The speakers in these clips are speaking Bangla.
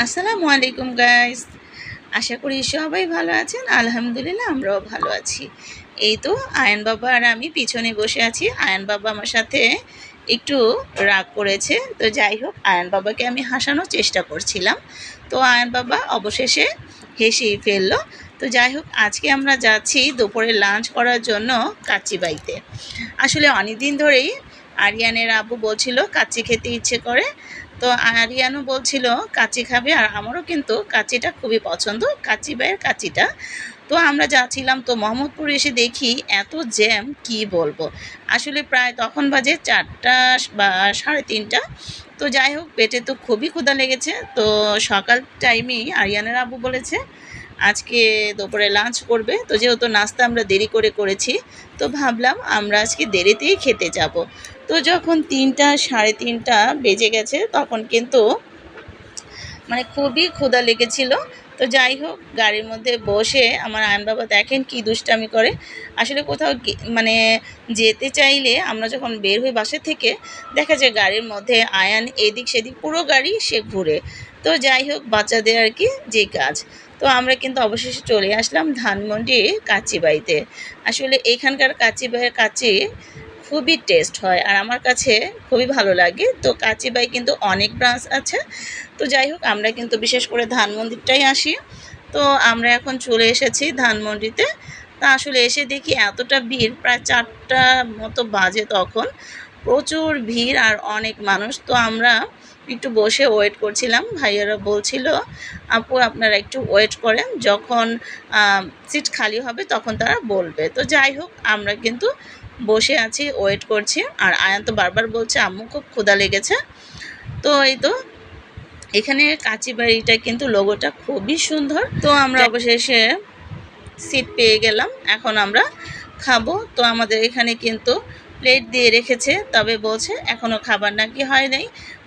আসসালামু আলাইকুম গাইস। আশা করি সবাই ভালো আছেন। আলহামদুলিল্লাহ আমরাও ভালো আছি। এই তো আয়ান বাবা আর আমি পিছনে বসে আছি। আয়ান বাবা আমার সাথে একটু রাগ করেছে। তো যাই হোক, আয়ান বাবাকে আমি হাসানোর চেষ্টা করছিলাম। তো আয়ান বাবা অবশেষে হেসেই ফেললো। তো যাই হোক, আজকে আমরা যাচ্ছি দুপুরে লাঞ্চ করার জন্য কাচ্চিবাইতে। আসলে অনেক দিন ধরেই আরিয়ানের আব্বু বলছিল কাচ্চি খেতে ইচ্ছে করে। তো আরিয়ানও বলছিল কাচ্চি খাবে, আর আমারও কিন্তু কাচ্চিটা খুবই পছন্দ, কাচ্চি বাইয়ের কাচ্চিটা। তো আমরা যাচ্ছিলাম, তো মোহাম্মদপুর এসে দেখি এত জ্যাম, কি বলবো। আসলে প্রায় তখন বাজে 4টা বা 3:30। তো যাই হোক, পেটে তো খুবই ক্ষুধা লেগেছে। তো সকাল টাইমেই আরিয়ানের আব্বু বলেছে আজকে দুপুরে লাঞ্চ করবে। তো যেহেতু নাস্তা আমরা দেরি করে করেছি, তো ভাবলাম আমরা আজকে দেরিতেই খেতে যাব। তো যখন 3টা 3:30 বেজে গেছে, তখন কিন্তু মানে খুবই ক্ষুধা লেগেছিল। তো যাই হোক, গাড়ির মধ্যে বসে আমার আয়ন বাবা দেখেন কি দুষ্টামি করে। আসলে কোথাও মানে যেতে চাইলে আমরা যখন বের হই বাসা থেকে, দেখা যায় গাড়ির মধ্যে আয়ান এদিক সেদিক পুরো গাড়ি সে ঘুরে। তো যাই হোক, বাচ্চাদের আর কি যে কাজ। তো আমরা কিন্তু অবশেষে চলে আসলাম ধানমন্ডি কাচ্চিবাইতে। আসলে এখানকার কাচ্চিবাইয়ের কাচ্চি খুবই টেস্ট হয়, আর আমার কাছে খুবই ভালো লাগে। তো কাচ্চিবাই কিন্তু অনেক ব্রাঞ্চ আছে। তো যাই হোক, আমরা কিন্তু বিশেষ করে ধানমন্ডিটাই আসি। তো আমরা এখন চলে এসেছি ধানমন্ডিতে। তা আসলে এসে দেখি এতটা ভিড়, প্রায় 4টা মতো বাজে তখন। প্রচুর ভিড় আর অনেক মানুষ। তো আমরা একটু বসে ওয়েট করছিলাম। ভাইয়ারা বলছিল আপু আপনারা একটু ওয়েট করেন, যখন সিট খালি হবে তখন তারা বলবে। তো যাই হোক, আমরা কিন্তু বসে আছি, ওয়েট করছি। আর আয়ান তো বারবার বলছে আম্মু খুব ক্ষুধা লেগেছে। তো এই তো এখানে কাচিবাড়িটা কিন্তু লোগোটা খুবই সুন্দর। তো আমরা অবশেষে সিট পেয়ে গেলাম, এখন আমরা খাবো। তো আমাদের এখানে কিন্তু প্লেট দিয়ে রেখেছে, তবে বলছে এখনও খাবার নাকি হয় নাই,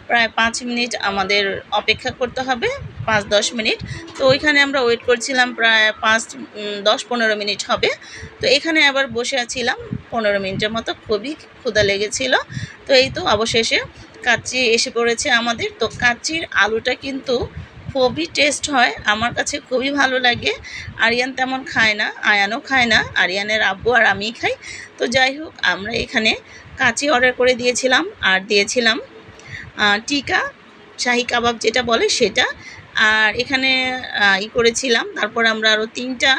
প্রায় 5 মিনিট আমাদের অপেক্ষা করতে হবে, 5-10 মিনিট। তো ওইখানে আমরা ওয়েট করছিলাম প্রায় 10-15 মিনিট হবে। তো এখানে আবার বসে আছিলাম 15 মিনিটের মতো, খুবই ক্ষুধা লেগেছিল। তো এই তো অবশেষে কাচ্চি এসে পড়েছে আমাদের। তো কাচ্চির আলুটা কিন্তু খুবই টেস্ট হয়, আমার কাছে খুবই ভালো লাগে। আরিয়ান তেমন খায় না, আয়ানও খায় না, আরিয়ানের আব্বু আর আমিই খাই। তো যাই হোক, আমরা এখানে কাচ্চি অর্ডার করে দিয়েছিলাম, আর দিয়েছিলাম টিকা শাহি কাবাব যেটা বলে সেটা। আর এখানে করেছিলাম, তারপর আমরা আরও 3টা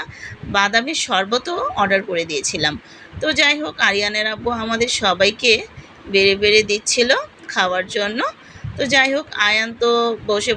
বাদামের শরবতও অর্ডার করে দিয়েছিলাম। তো যাই হোক, আরিয়ানের আব্বু আমাদের সবাইকে বেড়ে বেড়ে দিচ্ছিল খাওয়ার জন্য। তো যাই হোক, আয়ান তো বসে